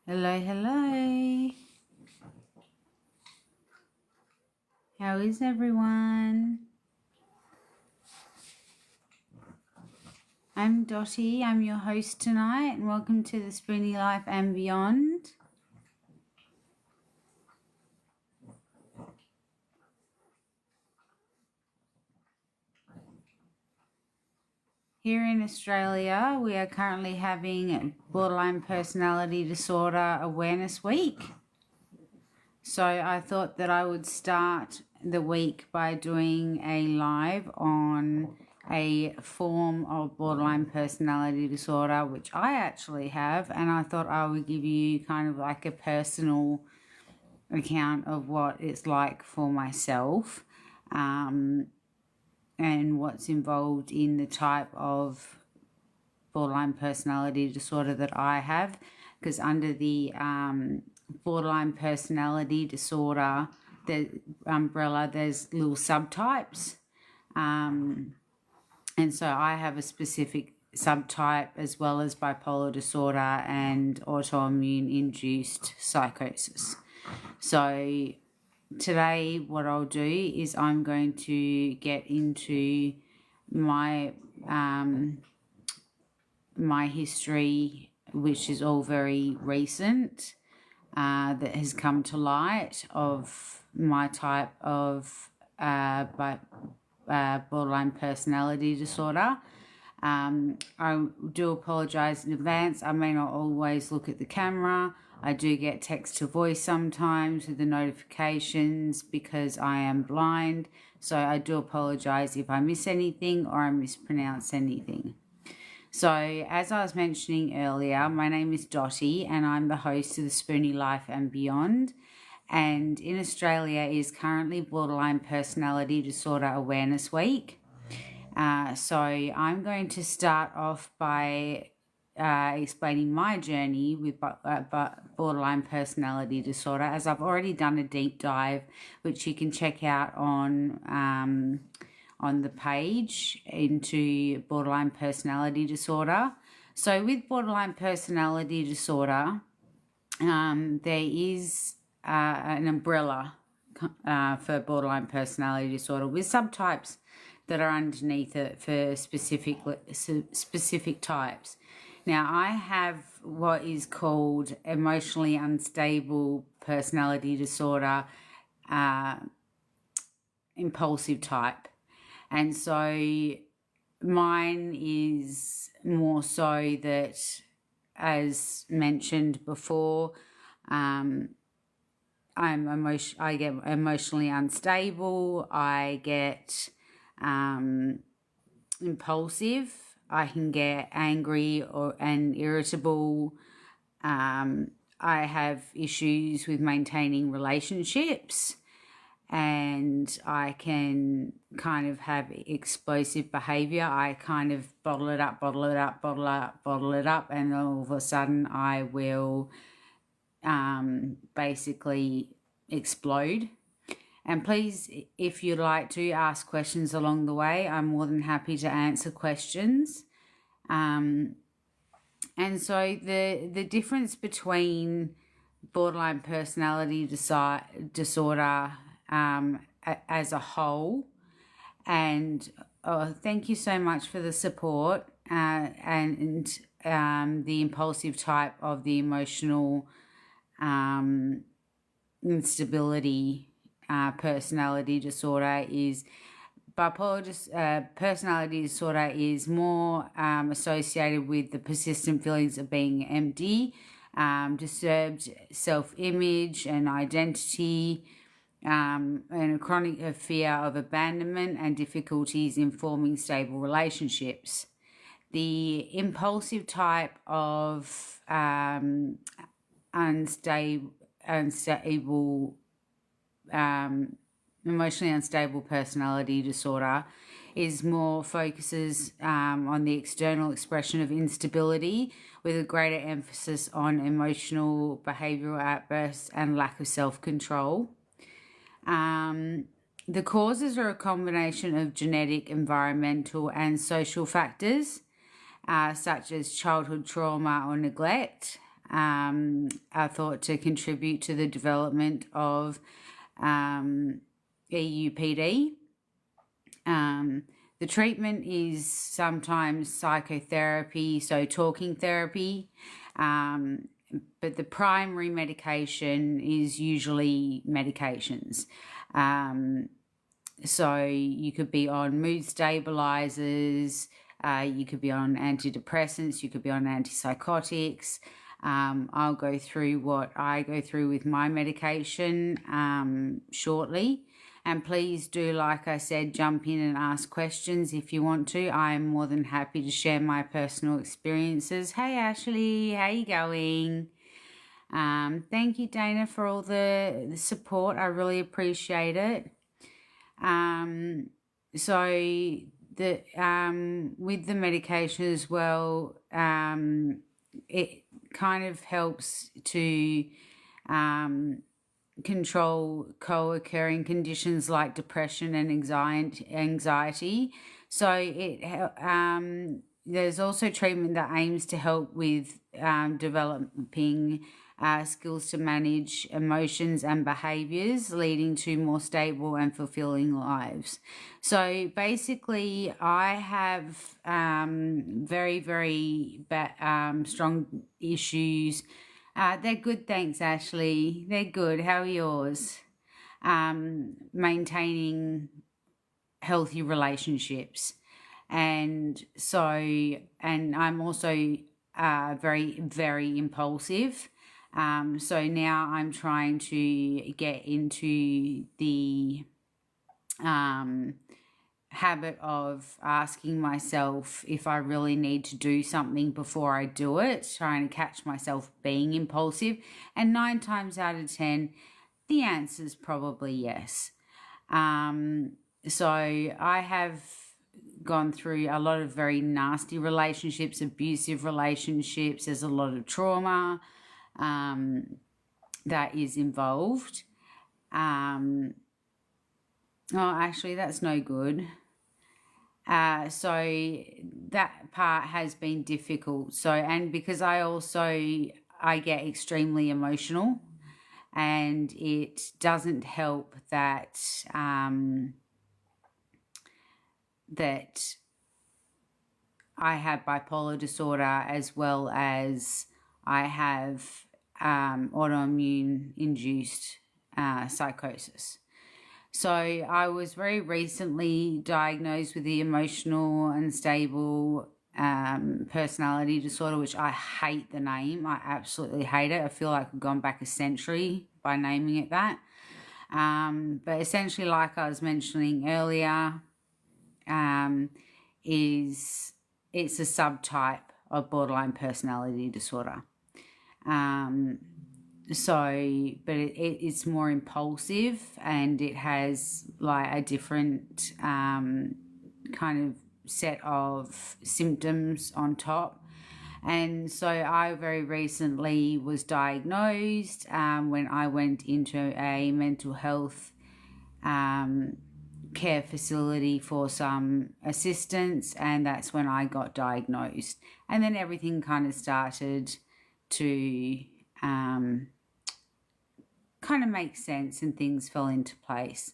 Hello, hello. How is everyone? I'm Dottie. I'm your host tonight, and welcome to the Spoony Life and Beyond. Here in Australia, we are currently having Borderline Personality Disorder Awareness Week. So I thought that I would start the week by doing a live on a form of borderline personality disorder, which I actually have, and I thought I would give you kind of like a personal account of what it's like for myself, and what's involved in the type of borderline personality disorder that I have, because under the borderline personality disorder, the umbrella, there's little subtypes. And so I have a specific subtype as well as bipolar disorder and autoimmune induced psychosis. So today what I'll do is I'm going to get into my my history, which is all very recent, that has come to light of my type of borderline personality disorder. I do apologise in advance. I may not always look at the camera. I do get text to voice sometimes with the notifications because I am blind. So I do apologise if I miss anything or I mispronounce anything. So as I was mentioning earlier, my name is Dottie and I'm the host of the Spoony Life and Beyond. And in Australia is currently Borderline Personality Disorder Awareness Week. So I'm going to start off by explaining my journey with borderline personality disorder, as I've already done a deep dive, which you can check out on the page into borderline personality disorder. So with borderline personality disorder, there is an umbrella for borderline personality disorder with subtypes that are underneath it for specific types. Now, I have what is called emotionally unstable personality disorder, impulsive type. And so mine is more so that, as mentioned before, I get emotionally unstable. I get impulsive. I can get angry and irritable. I have issues with maintaining relationships, and I can kind of have explosive behavior. I kind of bottle it up, and all of a sudden I will basically explode. And please, if you'd like to ask questions along the way, I'm more than happy to answer questions. And so the difference between borderline personality disorder as a whole, and thank you so much for the support, and the impulsive type of the emotional instability personality disorder is bipolar personality disorder is more associated with the persistent feelings of being empty, disturbed self-image and identity, and a chronic fear of abandonment and difficulties in forming stable relationships. The impulsive type of emotionally unstable personality disorder is more focuses on the external expression of instability, with a greater emphasis on emotional behavioral outbursts and lack of self-control. The causes are a combination of genetic, environmental and social factors, such as childhood trauma or neglect, are thought to contribute to the development of EUPD. The treatment is sometimes psychotherapy, so talking therapy, but the primary medication is usually medications. So you could be on mood stabilizers, you could be on antidepressants, you could be on antipsychotics. I'll go through what I go through with my medication shortly. And please do, like I said, jump in and ask questions if you want to. I'm more than happy to share my personal experiences. Hey, Ashley, how you going? Thank you, Dana, for all the support. I really appreciate it. So the with the medication as well, it kind of helps to control co-occurring conditions like depression and anxiety. So there's also treatment that aims to help with developing skills to manage emotions and behaviors, leading to more stable and fulfilling lives. So basically, I have very, very strong issues. They're good, thanks, Ashley. They're good. How are yours? Maintaining healthy relationships. And I'm also very, very impulsive. So now I'm trying to get into the habit of asking myself if I really need to do something before I do it, trying to catch myself being impulsive. And 9 times out of 10, the answer is probably yes. So I have gone through a lot of very nasty relationships, abusive relationships. There's a lot of trauma that is involved. Oh, actually, that's no good. So that part has been difficult. So, and because I get extremely emotional, and it doesn't help that that I have bipolar disorder, as well as I have autoimmune induced psychosis. So I was very recently diagnosed with the emotional unstable personality disorder, which I hate the name. I absolutely hate it. I feel like I've gone back a century by naming it that. But essentially, like I was mentioning earlier, it's a subtype of borderline personality disorder. It's more impulsive, and it has like a different kind of set of symptoms on top. And so I very recently was diagnosed when I went into a mental health care facility for some assistance, and that's when I got diagnosed. And then everything kind of started to kind of make sense, and things fell into place.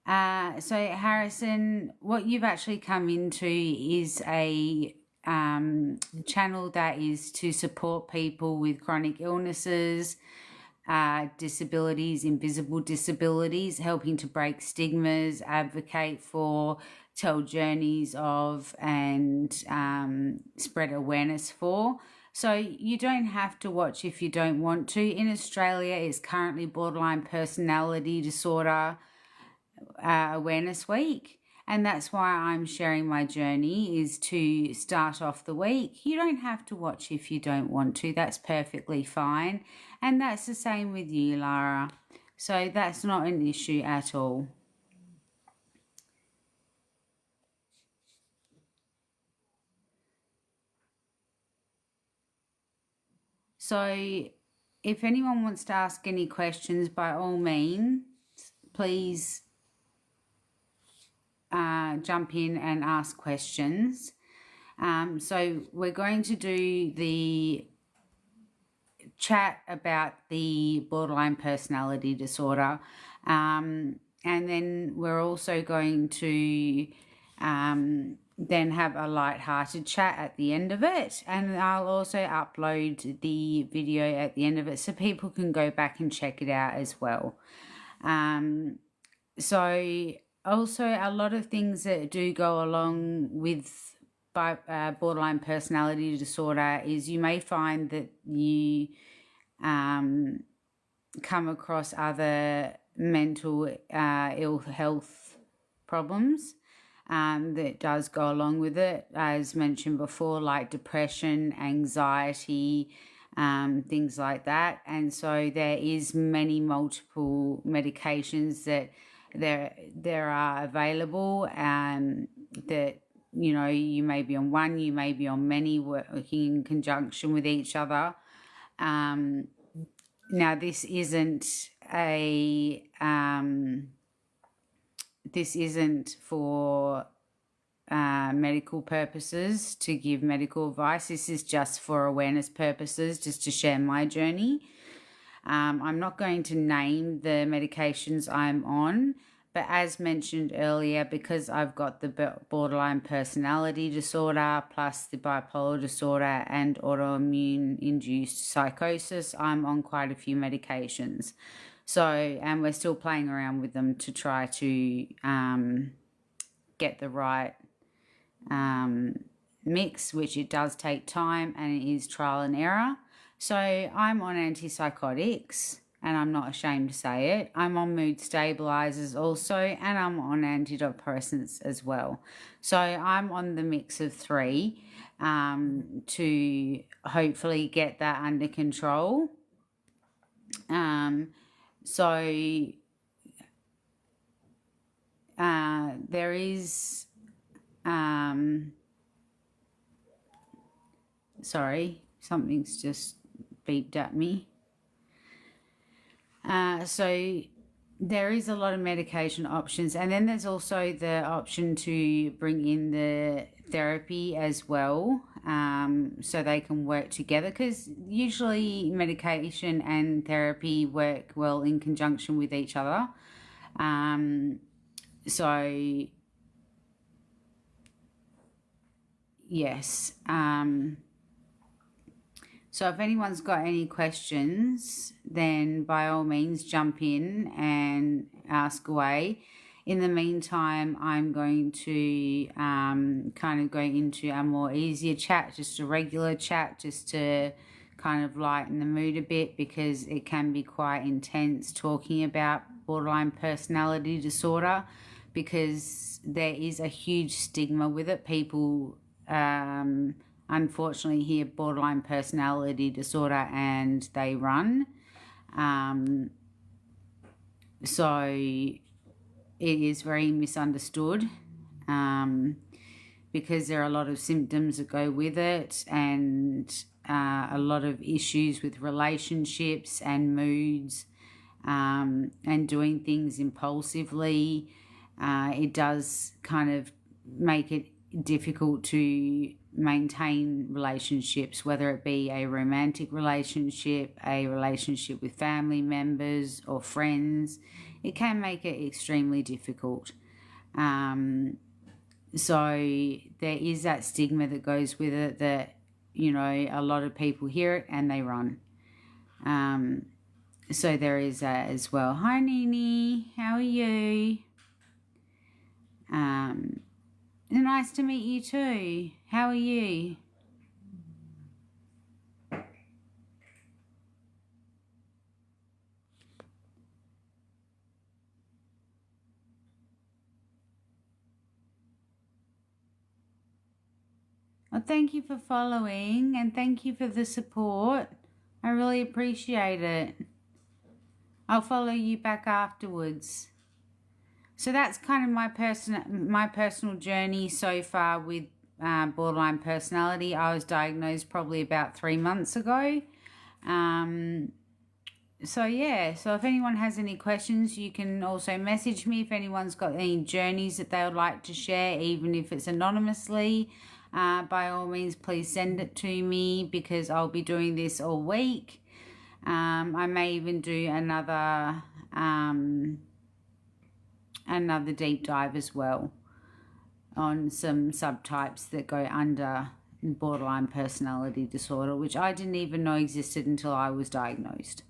So Harrison, what you've actually come into is a channel that is to support people with chronic illnesses, disabilities, invisible disabilities, helping to break stigmas, advocate for, tell journeys of, and spread awareness for. So you don't have to watch if you don't want to. In Australia, it's currently Borderline Personality Disorder Awareness Week. And that's why I'm sharing my journey, is to start off the week. You don't have to watch if you don't want to. That's perfectly fine. And that's the same with you, Lara. So that's not an issue at all. So if anyone wants to ask any questions, by all means, please jump in and ask questions. So we're going to do the chat about the borderline personality disorder. And then we're also going to then have a light-hearted chat at the end of it, and I'll also upload the video at the end of it so people can go back and check it out as well. So also a lot of things that do go along with borderline personality disorder is you may find that you come across other mental ill health problems that does go along with it, as mentioned before, like depression, anxiety, things like that. And so there is multiple medications that there are available, that you may be on one, you may be on many, working in conjunction with each other. Now this isn't for medical purposes, to give medical advice. This is just for awareness purposes, just to share my journey. I'm not going to name the medications I'm on, but as mentioned earlier, because I've got the borderline personality disorder plus the bipolar disorder and autoimmune induced psychosis, I'm on quite a few medications. So, and we're still playing around with them to try to get the right mix, which it does take time and it is trial and error. So I'm on antipsychotics, and I'm not ashamed to say it. I'm on mood stabilizers also, and I'm on antidepressants as well. So I'm on the mix of three to hopefully get that under control. There is sorry, something's just beeped at me. So there is a lot of medication options, and then there's also the option to bring in the therapy as well, so they can work together, because usually medication and therapy work well in conjunction with each other. So yes. So if anyone's got any questions, then by all means jump in and ask away. In the meantime, I'm going to kind of go into a more easier chat, just a regular chat, just to kind of lighten the mood a bit, because it can be quite intense talking about borderline personality disorder, because there is a huge stigma with it. People unfortunately hear borderline personality disorder and they run. So it is very misunderstood, because there are a lot of symptoms that go with it, and a lot of issues with relationships and moods, and doing things impulsively. It does kind of make it difficult to maintain relationships, whether it be a romantic relationship, a relationship with family members or friends. It can make it extremely difficult. So there is that stigma that goes with it, that a lot of people hear it and they run. So there is that as well. Hi Nini, how are you? Nice to meet you too. How are you? Well, thank you for following, and thank you for the support. I really appreciate it. I'll follow you back afterwards. So that's kind of my personal journey so far with borderline personality. I was diagnosed probably about 3 months ago. So yeah, so if anyone has any questions, you can also message me. If anyone's got any journeys that they would like to share, even if it's anonymously, by all means, please send it to me, because I'll be doing this all week. I may even do another deep dive as well on some subtypes that go under borderline personality disorder, which I didn't even know existed until I was diagnosed.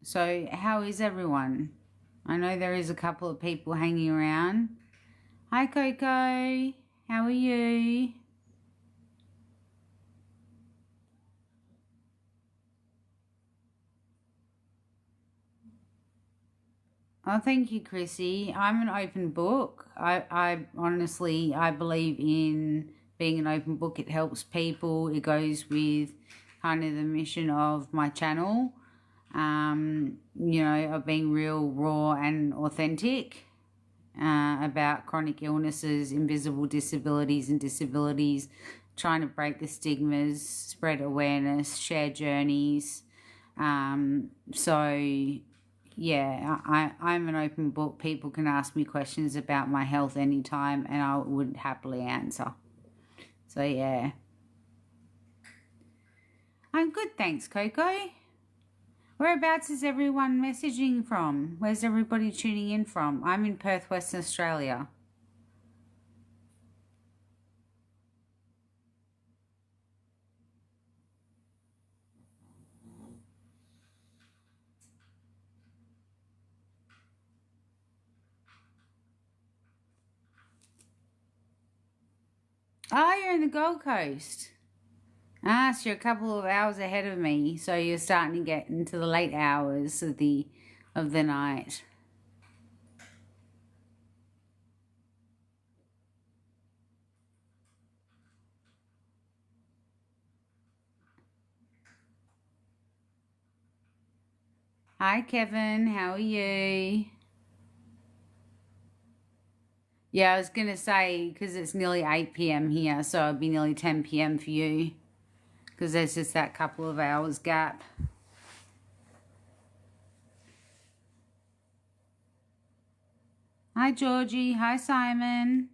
So how is everyone? I know there is a couple of people hanging around. Hi Coco, how are you? Oh, thank you, Chrissy. I'm an open book. I honestly, I believe in being an open book. It helps people. It goes with kind of the mission of my channel, you know, of being real, raw and authentic about chronic illnesses, invisible disabilities and disabilities, trying to break the stigmas, spread awareness, share journeys. So yeah, I'm an open book. People can ask me questions about my health anytime and I would happily answer. So yeah. I'm good, thanks, Coco. Whereabouts is everyone messaging from? Where's everybody tuning in from? I'm in Perth, Western Australia. Oh, you're in the Gold Coast. Ah, so you're a couple of hours ahead of me. So you're starting to get into the late hours of the night. Hi, Kevin. How are you? Yeah, I was going to say, because it's nearly 8 p.m. here, so it'll be nearly 10 p.m. for you. Because there's just that couple of hours gap. Hi, Georgie. Hi, Simon.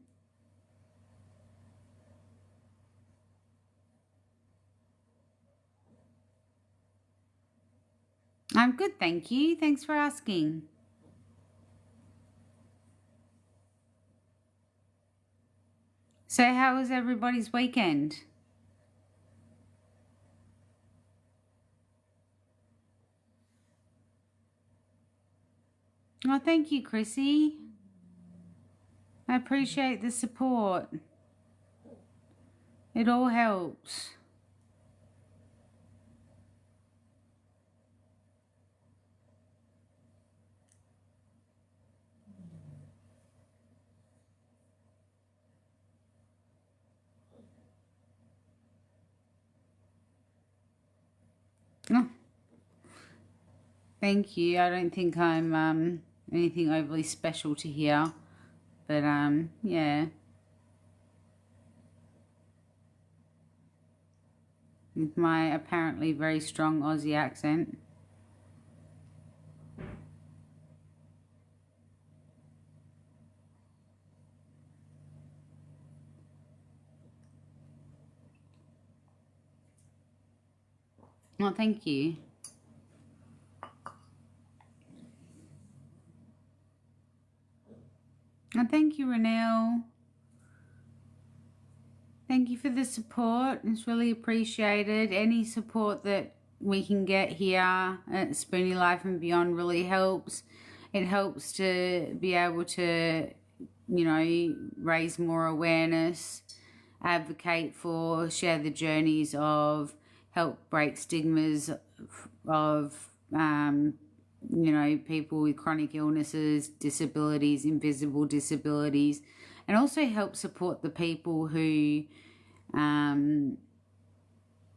I'm good, thank you. Thanks for asking. So how was everybody's weekend? Oh, thank you, Chrissy. I appreciate the support. It all helps. Oh, thank you. I don't think I'm anything overly special to hear, but yeah. With my apparently very strong Aussie accent. Oh, thank you. Oh, thank you, Renelle. Thank you for the support. It's really appreciated. Any support that we can get here at Spoony Life and Beyond really helps. It helps to be able to, you know, raise more awareness, advocate for, share the journeys of, help break stigmas of, you know, people with chronic illnesses, disabilities, invisible disabilities, and also help support the people who, you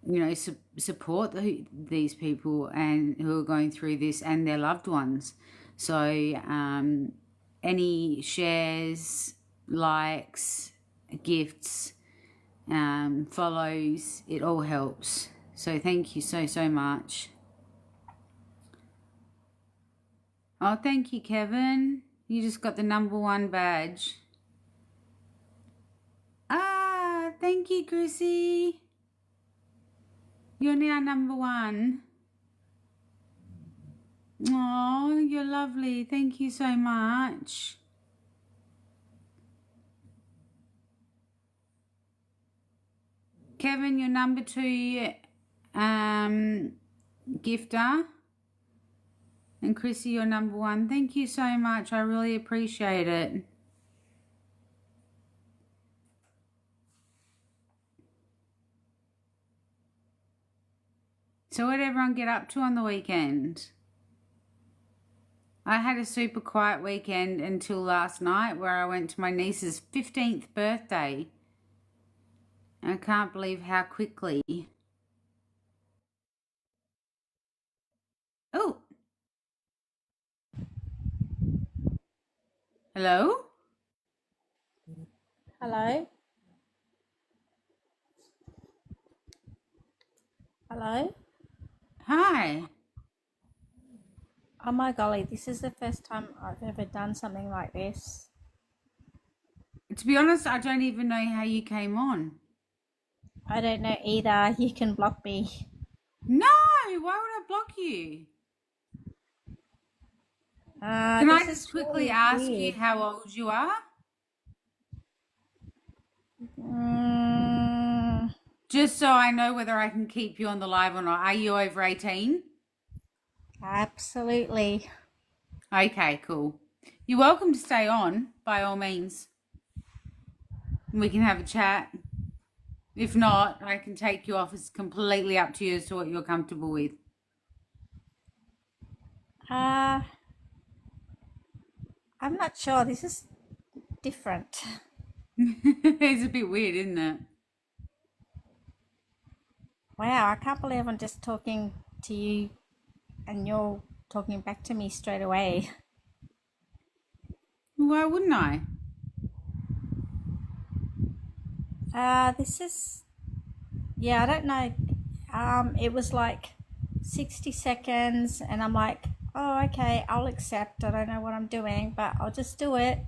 know, support these people and who are going through this and their loved ones. So any shares, likes, gifts, follows, it all helps. So thank you so much. Oh, thank you, Kevin. You just got the #1 badge. Ah, thank you, Chrissy. You're now number 1. Oh, you're lovely. Thank you so much. Kevin, you're number 2 gifter. And Chrissy, you're number 1. Thank you so much. I really appreciate it. So what did everyone get up to on the weekend? I had a super quiet weekend until last night where I went to my niece's 15th birthday. I can't believe how quickly. Oh. Hello? Hello? Hello? Hi. Oh my golly, this is the first time I've ever done something like this. To be honest, I don't even know how you came on. I don't know either. You can block me. No, why would I block you? Can I just quickly ask you how old you are? Just so I know whether I can keep you on the live or not. Are you over 18? Absolutely. Okay, cool. You're welcome to stay on, by all means. We can have a chat. If not, I can take you off. It's completely up to you as to what you're comfortable with. I'm not sure. This is different. It's a bit weird, isn't it? Wow, I can't believe I'm just talking to you and you're talking back to me straight away. Why wouldn't I? This is, yeah, I don't know. It was like 60 seconds and I'm like, oh, okay, I'll accept. I don't know what I'm doing, but I'll just do it.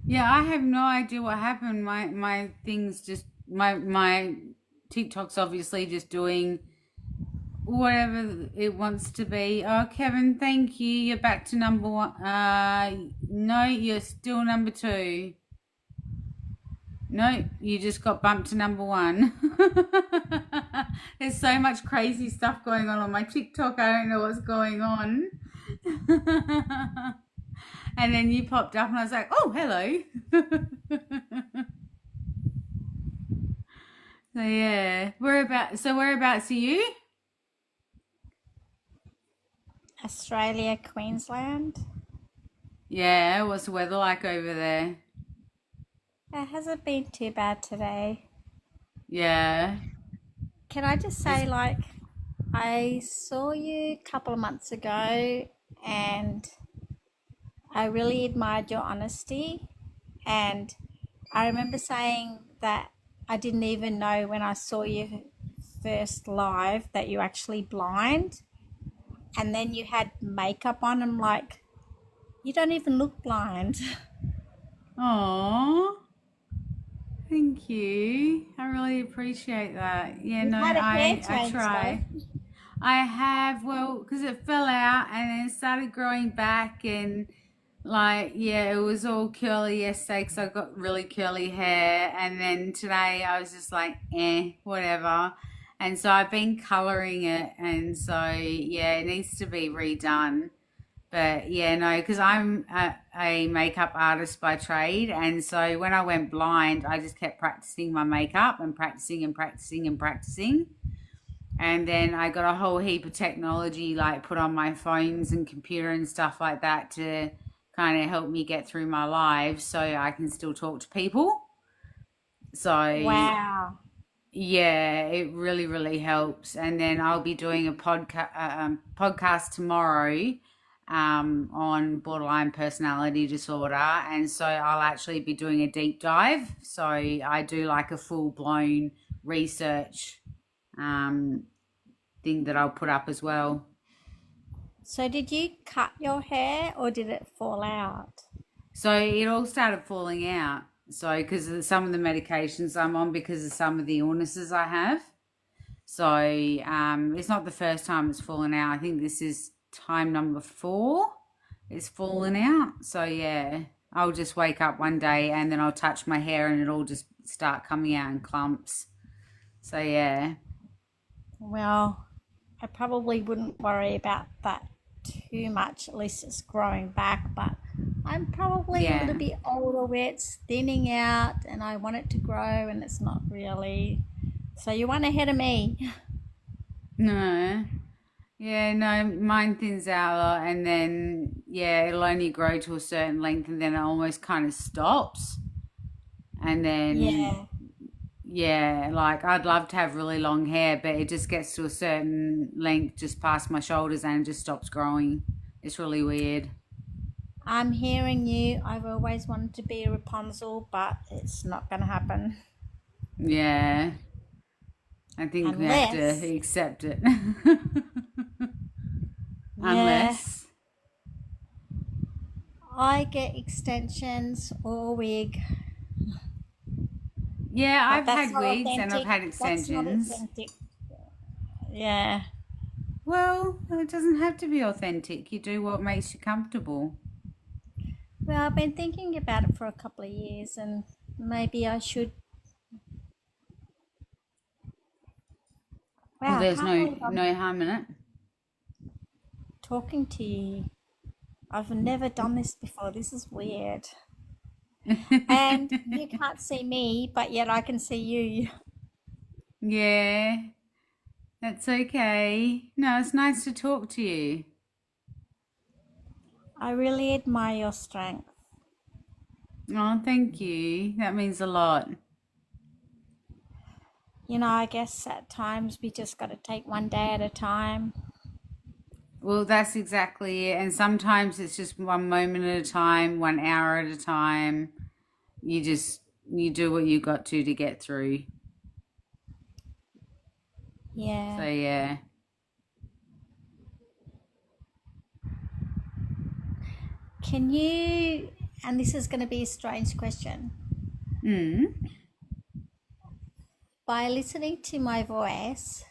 Yeah, I have no idea what happened. My things just, my TikTok's obviously just doing whatever it wants to be. Oh, Kevin, thank you. You're back to number 1. No, you're still number 2. No, you just got bumped to number 1. There's so much crazy stuff going on my TikTok. I don't know what's going on. And then you popped up and I was like, oh, hello. So yeah, whereabouts are you? Australia, Queensland. Yeah, what's the weather like over there? It hasn't been too bad today. Yeah. Can I just say, like, I saw you a couple of months ago and I really admired your honesty. And I remember saying that I didn't even know when I saw you first live that you're actually blind. And then you had makeup on. I'm like, you don't even look blind. Aww. Thank you. I really appreciate that. Yeah, You've no, had a hair I try. transplant. I have, well, because it fell out and then it started growing back and like, yeah, it was all curly yesterday because I got really curly hair. And then today I was just like, whatever. And so I've been coloring it. And so, yeah, it needs to be redone. But yeah, no, because I'm a makeup artist by trade. And so when I went blind, I just kept practicing my makeup and practicing and practicing and practicing. And then I got a whole heap of technology like put on my phones and computer and stuff like that to kind of help me get through my lives so I can still talk to people. So Wow. yeah, it really, really helps. And then I'll be doing a podcast tomorrow on borderline personality disorder. And so I'll actually be doing a deep dive. So I do like a full blown research thing that I'll put up as well. So did you cut your hair or did it fall out? So it all started falling out. So, because of some of the medications I'm on, because of some of the illnesses I have. So, it's not the first time it's fallen out. I think this is time number 4 it's fallen out. So, yeah, I'll just wake up one day and then I'll touch my hair and it'll just start coming out in clumps. So, yeah. Well, I probably wouldn't worry about that too much. At least it's growing back, but I'm probably a little Yeah. bit older where it's thinning out and I want it to grow and it's not really. So you're one ahead of me. No. Yeah, no, mine thins out a lot and then, yeah, it'll only grow to a certain length and then it almost kind of stops. And then, Yeah, yeah, like I'd love to have really long hair, but it just gets to a certain length just past my shoulders and it just stops growing. It's really weird. I'm hearing you. I've always wanted to be a Rapunzel, but it's not going to happen Yeah, I think we have to unless, accept it. yeah, Unless, I get extensions or a wig. yeah, But I've that's had not wigs and I've authentic. had That's not extensions. authentic. Yeah. Well, it doesn't have to be authentic. You do what makes you comfortable. Well, I've been thinking about it for a couple of years and maybe I should. Well, Wow, I there's can't no believe I'm no harm in it. talking to you. I've never done this before. This is weird. And you can't see me, but yet I can see you. Yeah, that's okay. No, it's nice to talk to you. I really admire your strength. Oh, thank you. That means a lot. I guess at times we just got to take one day at a time. Well, that's exactly it. And sometimes it's just one moment at a time, 1 hour at a time. You do what you got to get through. So Yeah. yeah. Can you, and this is going to be a strange question, Mm. by listening to my voice,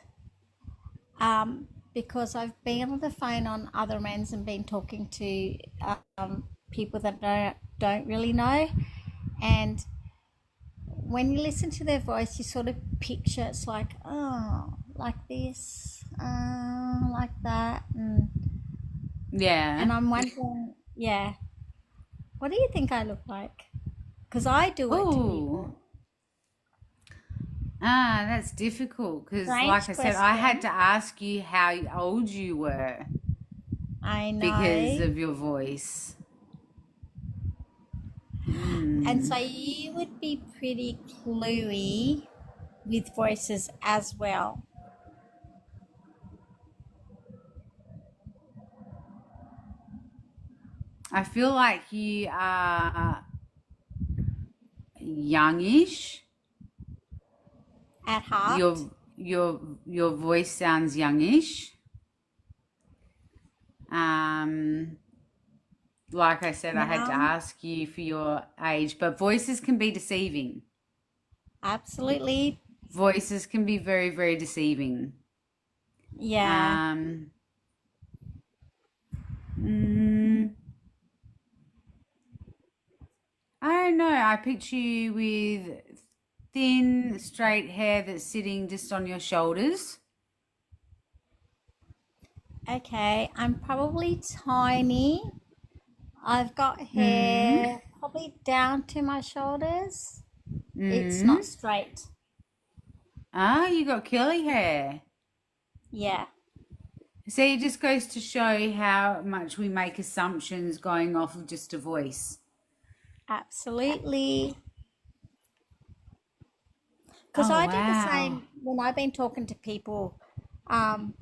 um, because I've been on the phone on other ends and been talking to people that don't really know, and when you listen to their voice, you sort of picture it's like, oh, like this, like that, Yeah. and I'm wondering, yeah, what do you think I look like? Because I do it to Oh. people. Ah, that's difficult because, like Strange I said, I had to question. ask you how old you were I because know. of your voice. And Mm. so you would be pretty cluey with voices as well. I feel like you are youngish. At heart. Your voice sounds youngish. Um, like I said, I had to Now, ask you for your age, but voices can be deceiving. absolutely. Voices can be very, very deceiving. Yeah. Um, mm, I don't know. I picture you with thin, straight hair that's sitting just on your shoulders. Okay. I'm probably tiny. I've got Mm, hair probably down to my shoulders. It's not mm. straight. Ah, you got curly hair. Yeah. See, it just goes to show how much we make assumptions going off of just a voice. Absolutely. Because Oh, I do the wow. same when I've been talking to people. Um,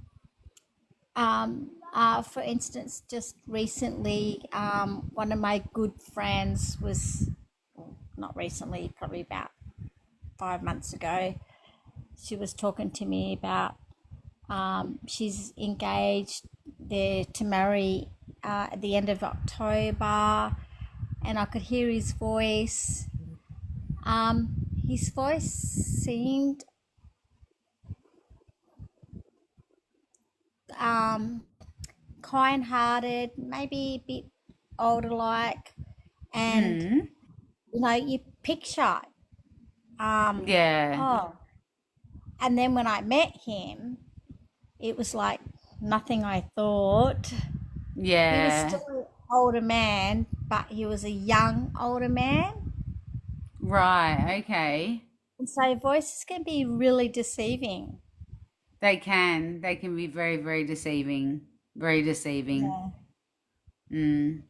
for instance, just recently, one of my good friends was, not recently, probably about 5 months ago, she was talking to me about she's engaged, they're to marry at the end of October, and I could hear his voice, His voice seemed kind-hearted, maybe a bit older like, and Mm. you picture um Yeah. oh, and then when I met him, it was like nothing I thought. He was Yeah. still an older man, but he was a young older man. Right. Okay. And so voices can be really deceiving. They can. They can be very, very deceiving. Very deceiving. Yeah. Mm.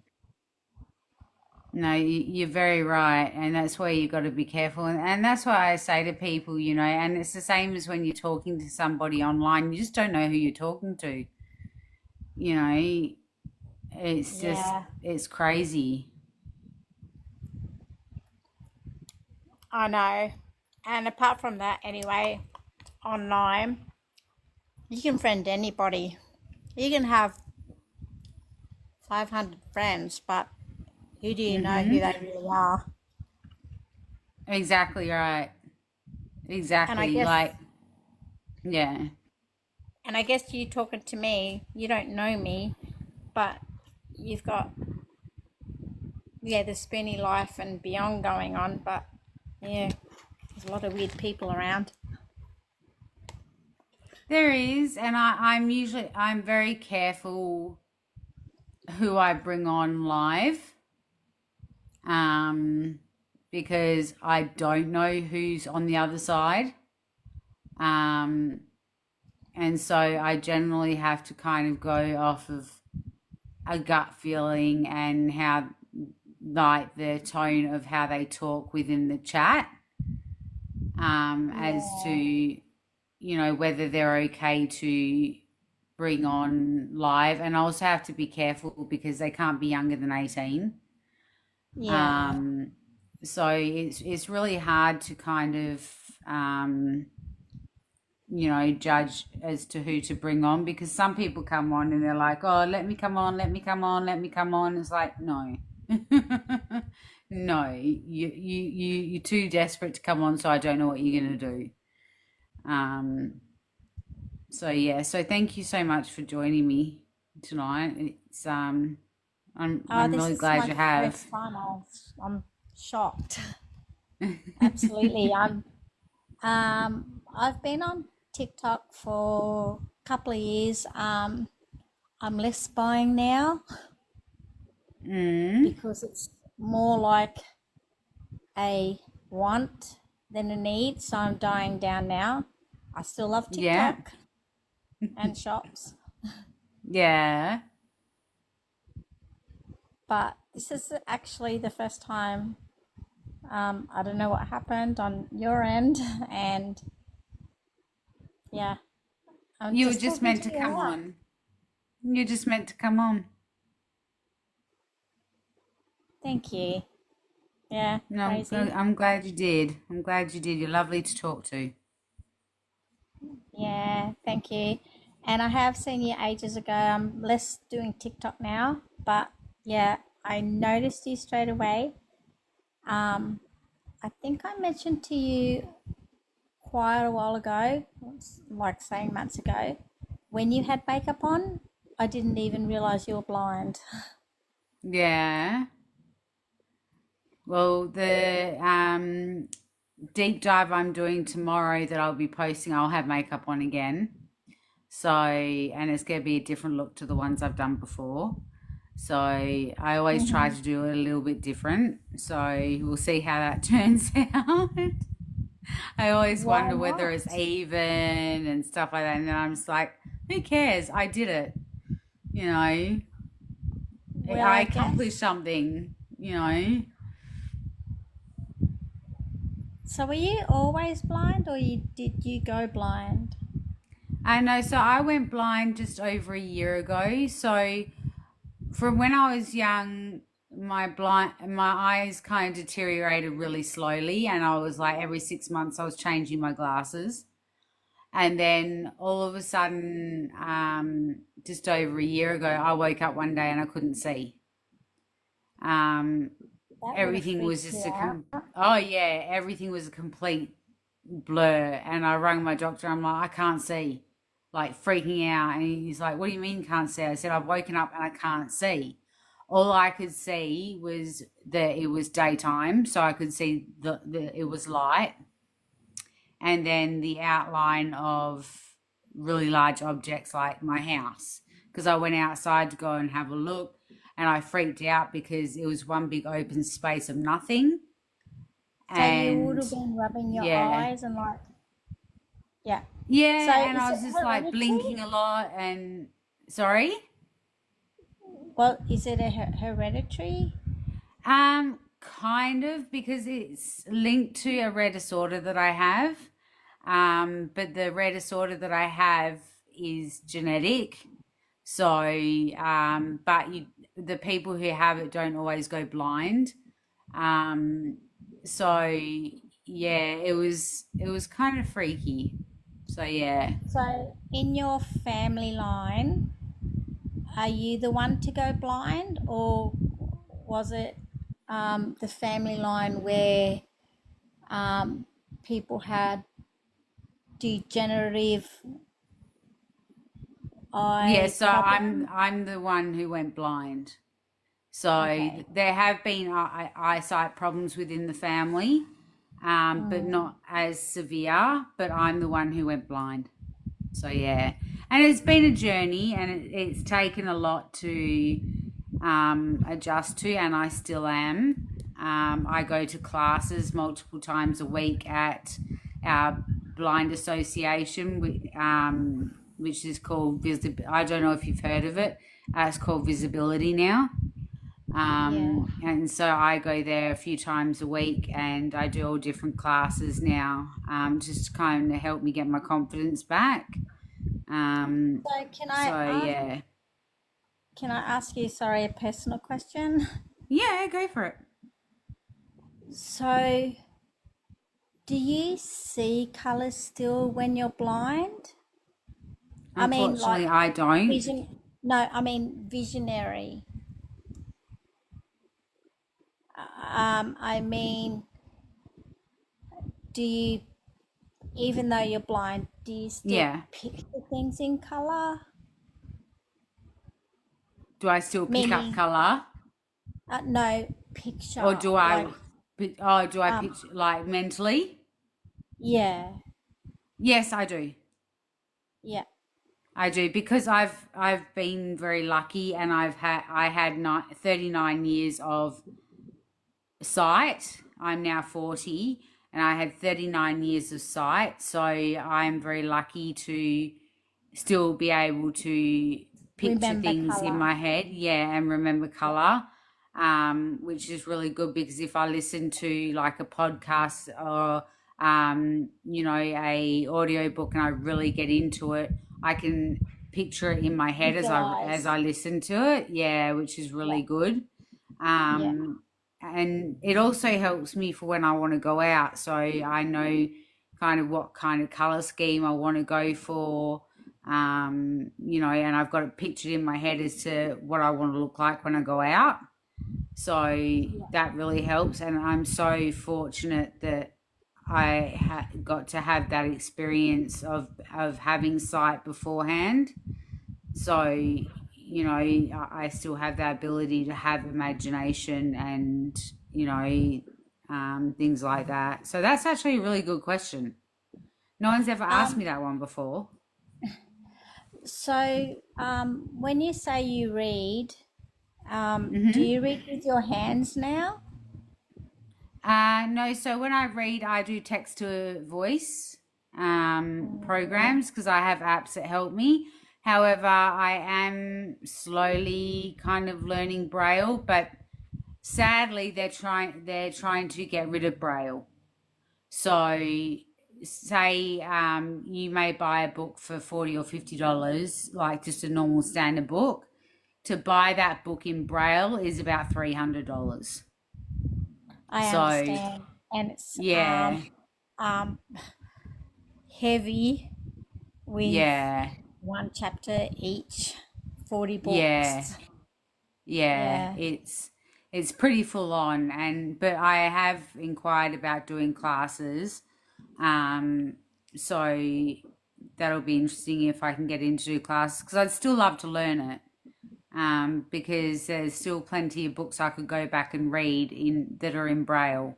No, you're very right, and that's why you've got to be careful, and that's why I say to people, and it's the same as when you're talking to somebody online. You just don't know who you're talking to. You know, it's just Yeah, it's crazy. I know. And apart from that, anyway, online, you can friend anybody. You can have 500 friends, but who do you know who Mm-hmm. they really are? Exactly right. And I Exactly. guess, Like, yeah. and I guess you talking to me, you don't know me, but you've got, yeah, the Spoony life and beyond going on, but yeah, there's a lot of weird people around. There is, and I'm very careful who I bring on live, um, because I don't know who's on the other side, um, and so I generally have to kind of go off of a gut feeling and how, like, the tone of how they talk within the chat, as Yeah, to whether they're okay to bring on live, and I also have to be careful because they can't be younger than 18. yeah, um so it's really hard to kind of um judge as to who to bring on, because some people come on and they're like, oh, let me come on, let me come on, let me come on. It's like, no. No, you're too desperate to come on, so I don't know what you're gonna do. um So yeah, so thank you so much for joining me tonight. It's Oh, I'm this really is glad my you have. first time. I'm shocked. Absolutely. I've been on TikTok for a couple of years. I'm less buying now Mm, because it's more like a want than a need. So I'm dying down now. I still love yeah, TikTok and shops, yeah. but this is actually the first time. I don't know what happened on your end, and yeah, I'm You were just just talking meant to to you come now. on. You're just meant to come on. Thank you. Yeah, No, crazy. I'm glad you did. I'm glad you did. You're lovely to talk to. Yeah, thank you. And I have seen you ages ago. I'm less doing TikTok now, but yeah, I noticed you straight away. Um, I think I mentioned to you quite a while ago, like saying months ago, when you had makeup on, I didn't even realize you were blind. Yeah. Well, the deep dive I'm doing tomorrow that I'll be posting, I'll have makeup on again. So, and it's going to be a different look to the ones I've done before. So, I always try Hmm. to do it a little bit different. So, we'll see how that turns out. I always Why wonder whether it's not? even and stuff like that. And then I'm just like, who cares? I did it. You know, Well, I I accomplished guess. something. So were you always blind, or did you go blind? I know. So, I went blind just over a year ago. So, from when I was young, my eyes kind of deteriorated really slowly, and I was like every 6 months I was changing my glasses, and then all of a sudden, just over a year ago, I woke up one day and I couldn't see. Um, That would have Everything was freaked just you a out. Oh yeah, everything was a complete blur. And I rang my doctor. I'm like, I can't see, like freaking out. And he's like, "What do you mean you can't see?" I said, "I've woken up and I can't see." All I could see was that it was daytime, so I could see the it was light, and then the outline of really large objects like my house. Because I went outside to go and have a look, and I freaked out because it was one big open space of nothing. So you would And have been rubbing your yeah, eyes and like, yeah. So yeah, and is I it was just like hereditary? blinking a lot. And sorry, Well, is it a hereditary? kind of, because it's linked to a rare disorder that I have. But the rare disorder that I have is genetic. So, but the people who have it don't always go blind. Um, so yeah, it was kind of freaky. So yeah, So in your family line, are you the one to go blind, or was it the family line where um, people had degenerative yeah. eye So I'm problems? I'm the one who went blind. So Okay. there have been eyesight problems within the family, but Mm. not as severe. But I'm the one who went blind. So yeah, and it's been a journey, and it's taken a lot to adjust to, and I still am. I go to classes multiple times a week at our blind association, which is called I don't know if you've heard of it. It's called Visibility now. Yeah. And so I go there a few times a week, and I do all different classes now, just to kind of help me get my confidence back. Um, So can I so ask? yeah, Can I ask you, sorry, a personal question? yeah, go for it. So, do you see colors still when you're blind? I mean, like Unfortunately, I don't. vision. No, I mean visionary. I mean, do you, even though you're blind, do you still Yeah. picture things in color? Do I still pick up Meaning, color, no, or picture. do Like, I? Oh, do I um, picture like mentally? yeah, Yes, I do. yeah. I do, because I've been very lucky, and I had 39 years of sight. I'm now 40, and I had 39 years of sight. So I'm very lucky to still be able to picture Remember things in color. my head, yeah, and remember color, which is really good, because if I listen to like a podcast or a audio book, and I really get into it, I can picture it in my head as Visualize. I listen to it, yeah, which is Yeah, really good. yeah. um and it also helps me for when I want to go out, so I know kind of what kind of color scheme I want to go for, and I've got it pictured in my head as to what I want to look like when I go out. So that really helps, and I'm so fortunate that I got to have that experience of having sight beforehand. So I still have that ability to have imagination, and things like that. So that's actually a really good question. No one's ever asked me Um, that one before. so when you say you read, do Hmm. you read with your hands now? No, so when I read, I do text to voice Mm. programs, because I have apps that help me. However, I am slowly kind of learning Braille, but sadly, they're trying to get rid of Braille. So, say you may buy a book for $40 or $50, like just a normal standard book. To buy that book in Braille is about $300. I So, understand, and it's yeah, um, heavy with yeah, one chapter each, 40 yeah, books. yeah. Yeah, it's pretty full on. But I have inquired about doing classes. Um, so that'll be interesting if I can get into do classes because I'd still love to learn it. Because there's still plenty of books I could go back and read in that are in Braille.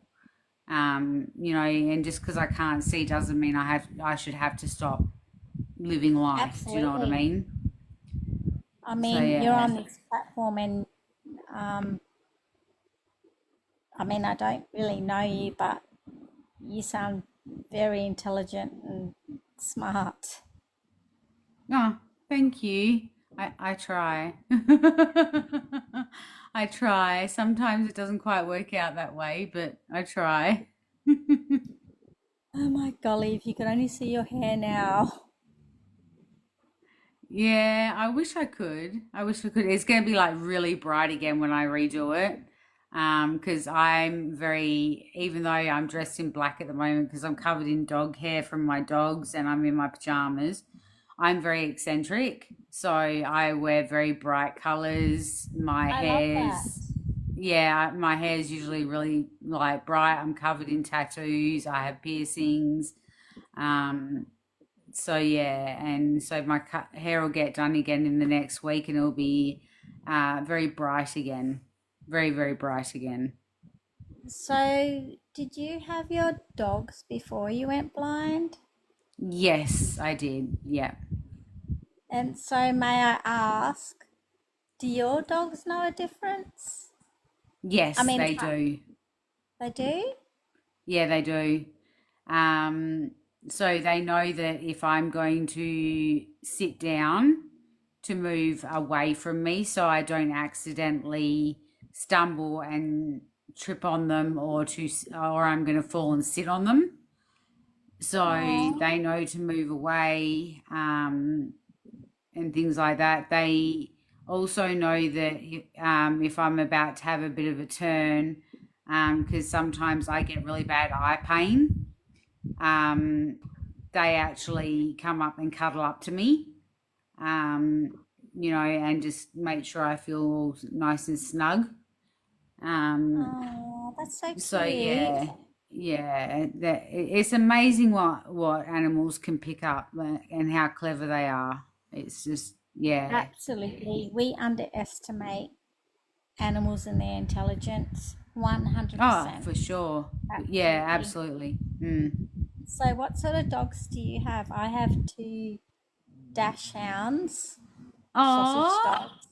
And just because I can't see doesn't mean I should have to stop living life. Do you know what I Absolutely. mean? I So mean, you're yeah, on this platform, and um, I mean, I don't really know you, but you sound very intelligent and smart. oh, thank you. I try. I try. Sometimes it doesn't quite work out that way, but I try. Oh my golly, if you could only see your hair now. Yeah, I wish I could. I wish I could. It's going to be like really bright again when I redo it. Because I'm very, even though I'm dressed in black at the moment because I'm covered in dog hair from my dogs and I'm in my pajamas, I'm very eccentric. So I wear very bright colors. I love that. Yeah, my hair's usually really like bright. I'm covered in tattoos. I have piercings. Um, so yeah, and so my hair will get done again in the next week, and it'll be very bright again, very very bright again. So, did you have your dogs before you went blind? Yes, I did. Yeah. And so, may I ask, do your dogs know a difference? I Yes, mean, they do. they do? Yeah, they do. Um, so they know that if I'm going to sit down to move away from me so I don't accidentally stumble and trip on them or I'm going to fall and sit on them. So Oh, they know to move away and things like that. They also know that if I'm about to have a bit of a turn, because sometimes I get really bad eye pain, um, they actually come up and cuddle up to me, um, and just make sure I feel all nice and snug. Um, oh, that's so so cute. yeah, yeah, it's amazing what animals can pick up and how clever they are. It's just yeah. Absolutely. We underestimate animals and their intelligence. Oh, 100%. for sure. Yeah, Absolutely. absolutely. Mm. So, what sort of dogs do you have? I have two dash hounds, sausage Oh, dogs.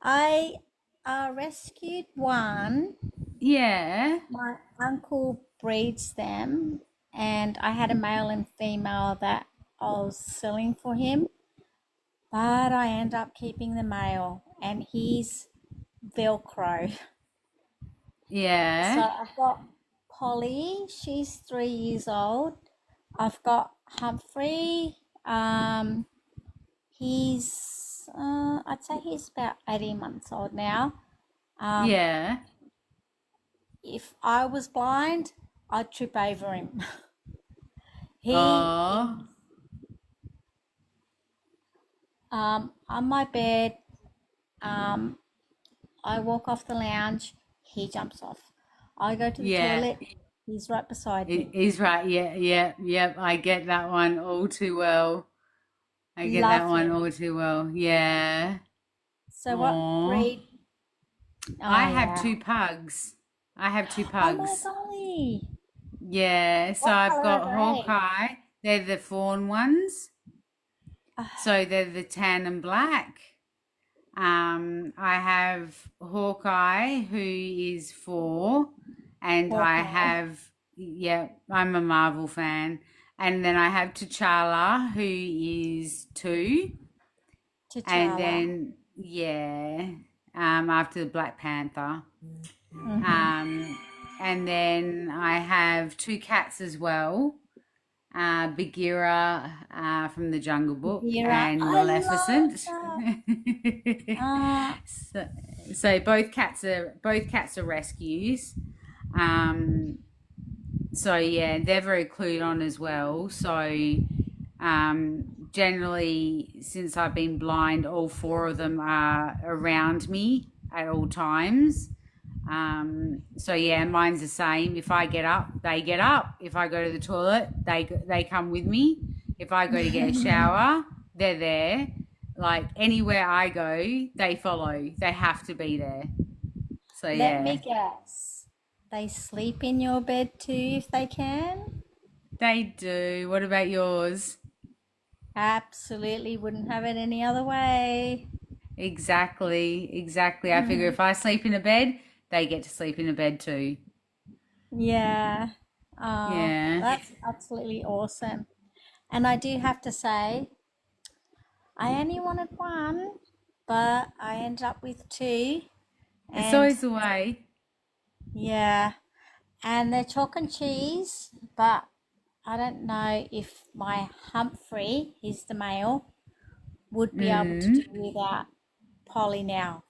I rescued one. yeah, My uncle breeds them, and I had a male and female that I was selling for him, but I end up keeping the male, and he's Velcro. So yeah, I've got Polly, she's 3 years old. I've got Humphrey, he's, I'd say he's about 18 months old now. Um, yeah. if I was blind, I'd trip over him. He, Oh, on my bed, um, I walk off the lounge, he jumps off. I go to the yeah. toilet, he's right beside me. He's right. Yeah, yeah, yep. I get that one all too well. I get that Love one him. all too well. Yeah. So what Oh, breed? I Oh have yeah. two pugs. I have two Oh my pugs. golly. Yeah. So What I've color got are they? Hawkeye. They're the fawn ones. Ah, So they're the tan and black. I have Hawkeye, who is 4, and I Hawkeye. have, yeah, I'm a Marvel fan. And then I have T'Challa, who is 2, and T'Challa. then, yeah, after the Black Panther. Mm-hmm. Um, and then I have 2 cats as well. Bagheera from the Jungle Book Vera. and I love Maleficent. that. Uh, so, so both cats are rescues. Um, so yeah, they're very clued on as well. So generally, since I've been blind, all 4 of them are around me at all times. So yeah, mine's the same. If I get up, they get up. If I go to the toilet, they come with me. If I go to get a shower, they're there. Like anywhere I go, they follow. They have to be there. So Let yeah, me guess. They sleep in your bed too if they can? they do. What about yours? Absolutely wouldn't have it any other way. Exactly, exactly. I figure if I sleep in a bed, they get to sleep in a bed too. Yeah. Oh, Yeah. that's absolutely awesome. And I do have to say, I only wanted one, but I ended up with two. It's And always the way. yeah, and they're chalk and cheese, but I don't know if my Humphrey, he's the male, would be able to do Mm. without Polly now.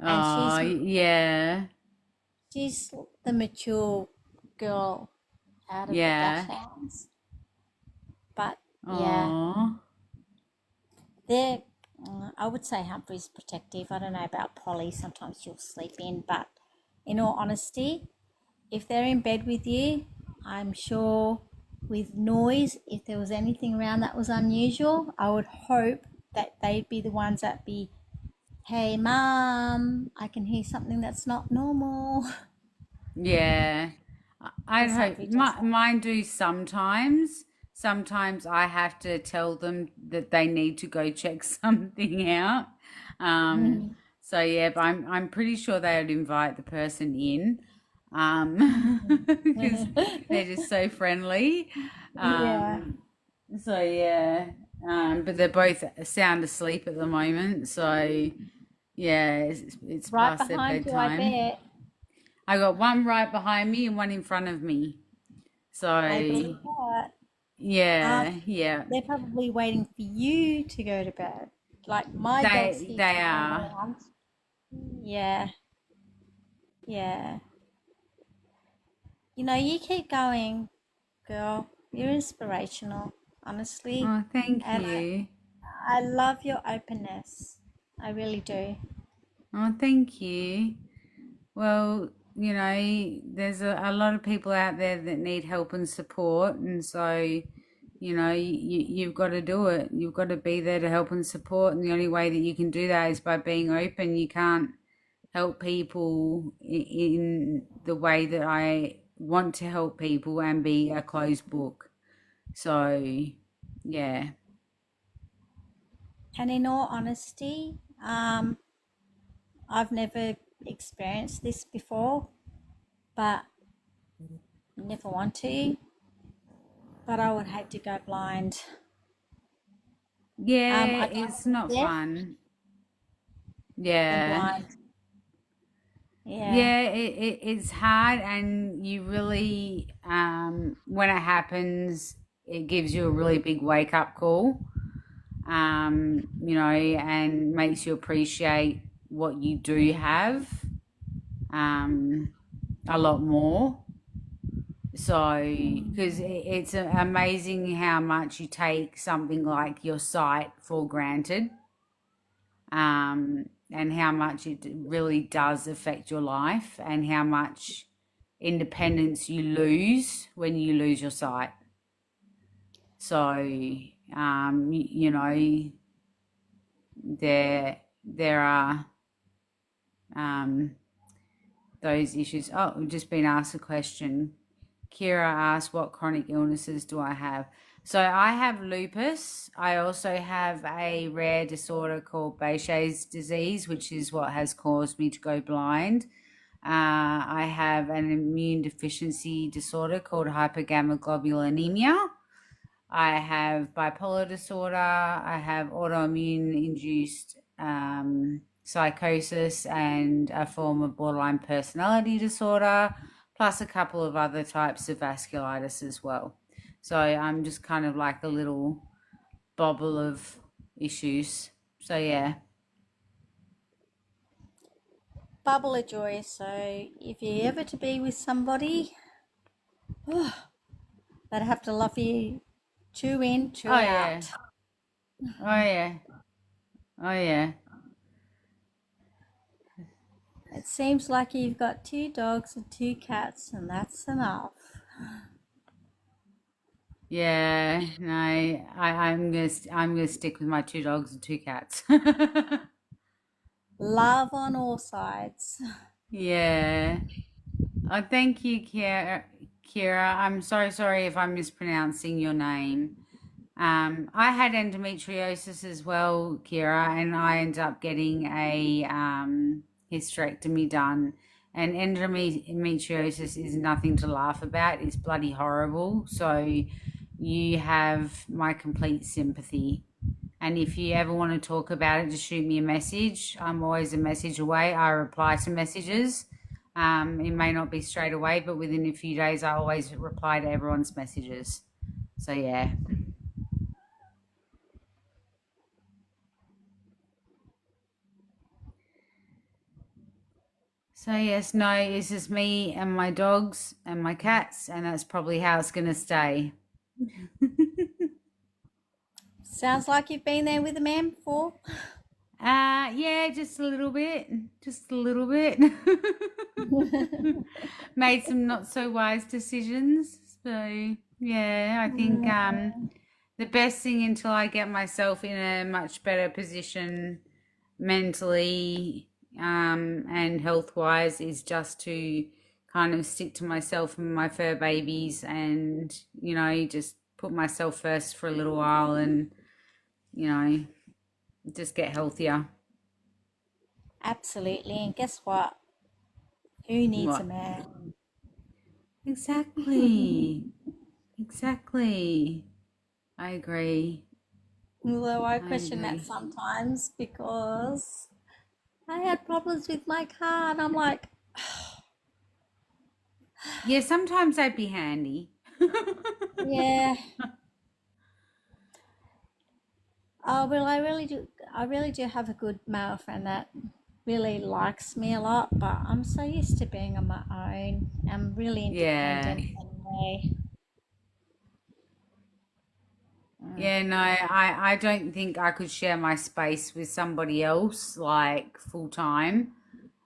And Oh, yeah. she's the mature girl out of the Yeah. dachshunds. But yeah, Oh. they're I would say Humphrey's protective. I don't know about Polly. Sometimes she'll sleep in, but in all honesty, if they're in bed with you, I'm sure with noise, if there was anything around that was unusual, I would hope that they'd be the ones that be, hey, mom, I can hear something that's not normal. Yeah. I'd Because hope Humphrey does that. mine do sometimes. Sometimes I have to tell them that they need to go check something out. Um, so yeah, but I'm pretty sure they would invite the person in, because they're just so friendly. Yeah. Um, so yeah, but they're both sound asleep at the moment. So yeah, it's Right past their behind you, I bedtime. bet. I got one right behind me and one in front of me. I So believe that. Uh, yeah, yeah. they're probably waiting for you to go to bed. Like my dog's here They running are. around. Yeah, yeah. You know, you keep going, girl. You're inspirational, honestly. Oh, thank And you. I love your openness. I really do. Oh, thank you. Well, there's a lot of people out there that need help and support, and so, you've got to do it. You've got to be there to help and support, and the only way that you can do that is by being open. You can't help people in the way that I want to help people and be a closed book. So, yeah. And in all honesty, I've never experienced this before, but never want to. But I would hate to go blind. Yeah, I don't it's not deaf fun. and Yeah. blind. Yeah. Yeah, it's hard, and you really, when it happens, it gives you a really big wake up call, and makes you appreciate what you do have, um, a lot more. So, because it's amazing how much you take something like your sight for granted, and how much it really does affect your life, and how much independence you lose when you lose your sight. So, there are, um, those issues. Oh, we've just been asked a question. Kira asked, what chronic illnesses do I have? So I have lupus. I also have a rare disorder called Behçet's disease, which is what has caused me to go blind. I have an immune deficiency disorder called hypergammaglobulinemia. I have bipolar disorder. I have autoimmune induced, psychosis and a form of borderline personality disorder, plus a couple of other types of vasculitis as well. So I'm just kind of like a little bobble of issues. So yeah. Bubble of joy. So if you're ever to be with somebody, they'd have to love you two in, two Oh yeah. out. Oh yeah. Oh yeah. It seems like you've got 2 dogs and 2 cats, and that's enough. Yeah, no, I'm gonna stick with my 2 dogs and 2 cats. Love on all sides. Yeah. Oh, thank you, Kira. Kira, I'm so sorry if I'm mispronouncing your name. I had endometriosis as well, Kira, and I ended up getting a hysterectomy done. And endometriosis is nothing to laugh about. It's bloody horrible. So you have my complete sympathy. And if you ever want to talk about it, just shoot me a message. I'm always a message away. I reply to messages. It may not be straight away, but within a few days, I always reply to everyone's messages. So, yeah. So, yes, no, it's just me and my dogs and my cats, and that's probably how it's going to stay. Sounds like you've been there with a man before. Yeah, just a little bit. Just a little bit. Made some not so wise decisions. So, yeah, I think the best thing until I get myself in a much better position mentally and health wise is just to kind of stick to myself and my fur babies and, just put myself first for a little while and, you know, just get healthier. Absolutely. And guess what? Who needs a What? man? Exactly. Exactly. I agree. Although I I question that agree. sometimes because I had problems with my car and I'm like, Yeah, sometimes they'd be handy. yeah. Oh well, I really do have a good male friend that really likes me a lot, but I'm so used to being on my own. I'm really Yeah. independent anyway. Mm. Yeah, no, I don't think I could share my space with somebody else like full time.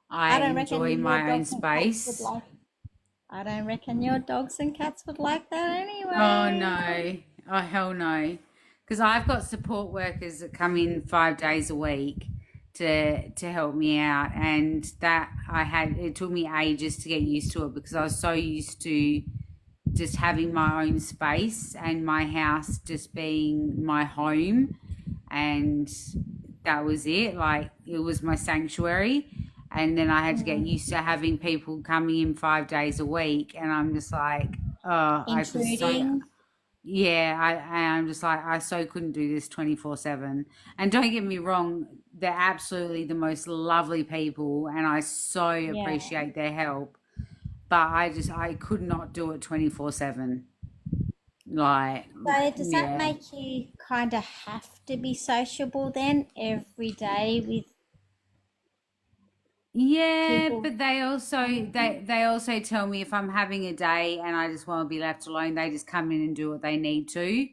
I I don't reckon enjoy your my own dogs and cats would space. like. I don't reckon your dogs and cats would like that Oh anyway. no. Oh hell no. Because I've got support workers that come in 5 days a week to help me out, and that it took me ages to get used to it because I was so used to just having my own space and my house just being my home, and that was it. Like it was my sanctuary. And then I had to get Mm. used to having people coming in 5 days a week, and I'm just like, oh, I just so Intruding. yeah, I'm just like I so couldn't do this 24/7. And don't get me wrong, they're absolutely the most lovely people, and I so Yeah. appreciate their help. But I could not do it 24/7. Like, So does that yeah. make you kind of have to be sociable then every day with Yeah, people? but they also tell me if I'm having a day and I just want to be left alone, they just come in and do what they need to,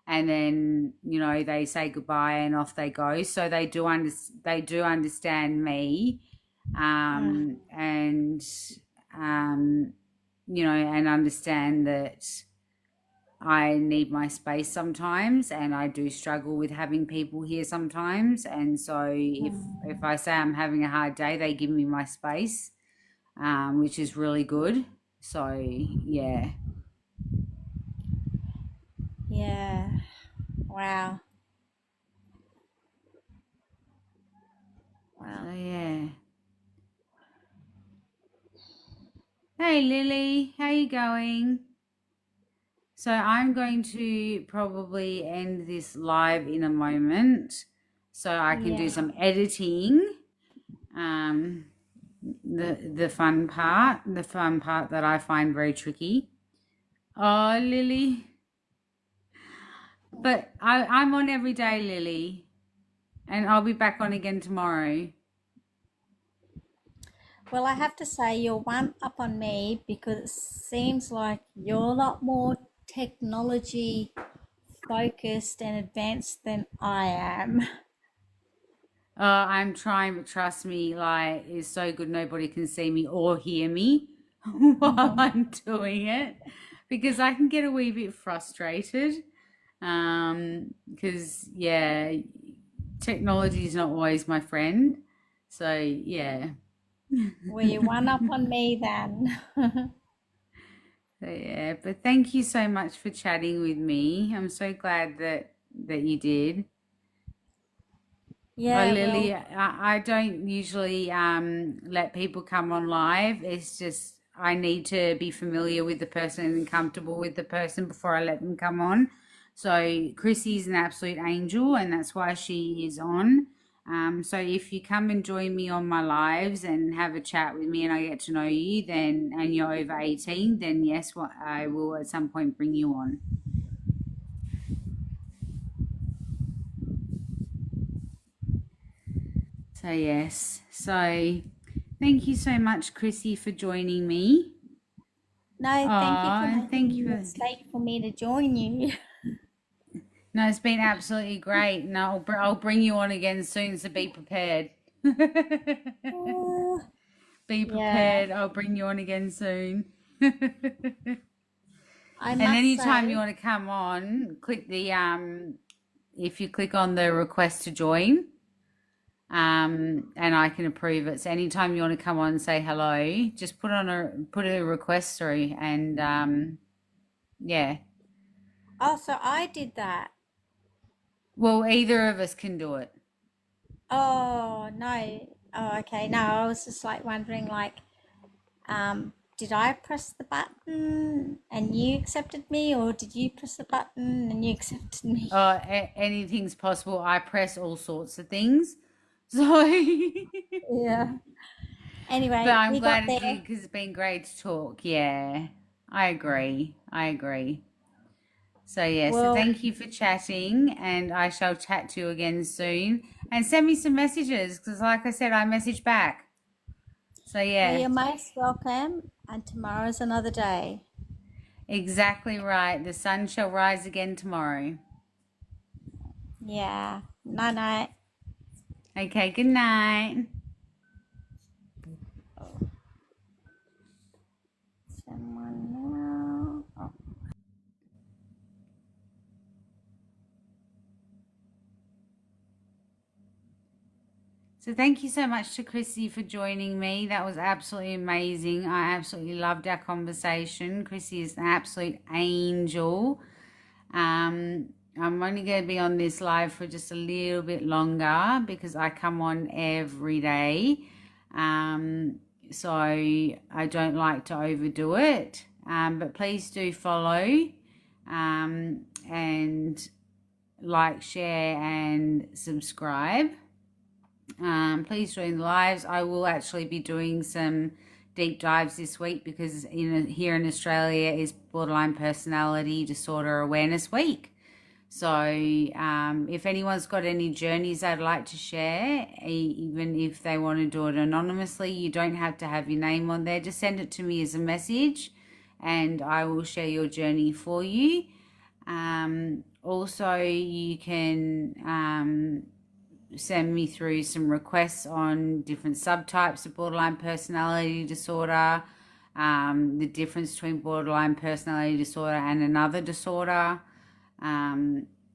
and then they say goodbye and off they go. So they do understand me, Mm. and and understand that I need my space sometimes, and I do struggle with having people here sometimes. And so, if Mm. I say I'm having a hard day, they give me my space, which is really good. So, yeah, Yeah. Wow. so Wow. yeah. Hey, Lily, how you going? So I'm going to probably end this live in a moment, so I can do Yeah. some editing. Um, the fun part that I find very tricky. Oh, Lily. But I'm on every day, Lily. And I'll be back on again tomorrow. Well, I have to say you're one up on me because it seems like you're a lot more technology focused and advanced than I am. I'm trying, but trust me, like, it's so good nobody can see me or hear me while I'm doing it because I can get a wee bit frustrated. Because, yeah, technology is not always my friend. So, yeah. Well, you one up on me then. So, yeah, but thank you so much for chatting with me. I'm so glad that you did. Yeah, Lily, well, I don't usually let people come on live. It's just I need to be familiar with the person and comfortable with the person before I let them come on. So Chrissy's an absolute angel, and that's why she is on. So if you come and join me on my lives and have a chat with me, and I get to know you, then and you're over 18, then yes, what I will at some point bring you on. So yes, so. Thank you so much, Chrissy, for joining me. no, thank you for And thank making you the for. mistake for me to join you. No, it's been absolutely great. And I'll bring you on again soon, so be prepared. Uh, Be yeah, prepared. I'll bring you on again soon. And I must anytime you say, want to come on, click the if you click on the request to join, and I can approve it. So anytime you want to come on and say hello, just put a request through, and yeah. oh, so I did that. Well, either of us can do it. Oh, no. Oh, okay. No, I was just like wondering, like, did I press the button and you accepted me, or did you press the button and you accepted me? Anything's possible. I press all sorts of things. So, Yeah. but Anyway, I'm we got glad it's there. because it's been great to talk. Yeah, I agree. I agree. So, yeah, so Well, thank you for chatting, and I shall chat to you again soon. And send me some messages because, like I said, I message back. So, well, yeah, you're most welcome, and tomorrow's another day. exactly right. The sun shall rise again tomorrow. Yeah. Night night. Okay, good night. Someone now. Oh. So thank you so much to Chrissy for joining me. That was absolutely amazing. I absolutely loved our conversation. Chrissy is an absolute angel. I'm only going to be on this live for just a little bit longer because I come on every day. So I don't like to overdo it. But please do follow and like, share, and subscribe. Please join the lives. I will actually be doing some deep dives this week because here in Australia is Borderline Personality Disorder Awareness Week. So if anyone's got any journeys they'd like to share, even if they want to do it anonymously, you don't have to have your name on there. Just send it to me as a message and I will share your journey for you. Also, you can send me through some requests on different subtypes of borderline personality disorder, the difference between borderline personality disorder and another disorder.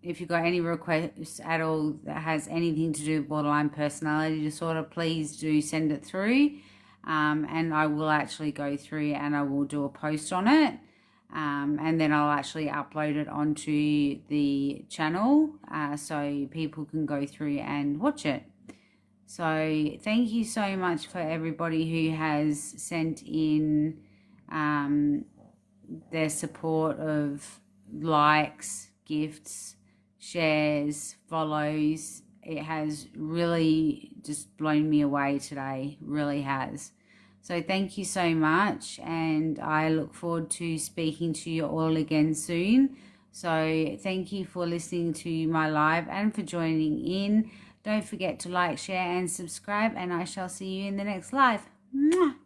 If you've got any requests at all that has anything to do with borderline personality disorder, please do send it through, and I will actually go through and I will do a post on it. And then I'll actually upload it onto the channel so people can go through and watch it. So thank you so much for everybody who has sent in their support of likes, gifts, shares, follows. It has really just blown me away today, really has. So thank you so much, and I look forward to speaking to you all again soon. So thank you for listening to my live and for joining in. Don't forget to like, share, and subscribe, and I shall see you in the next live. Mwah!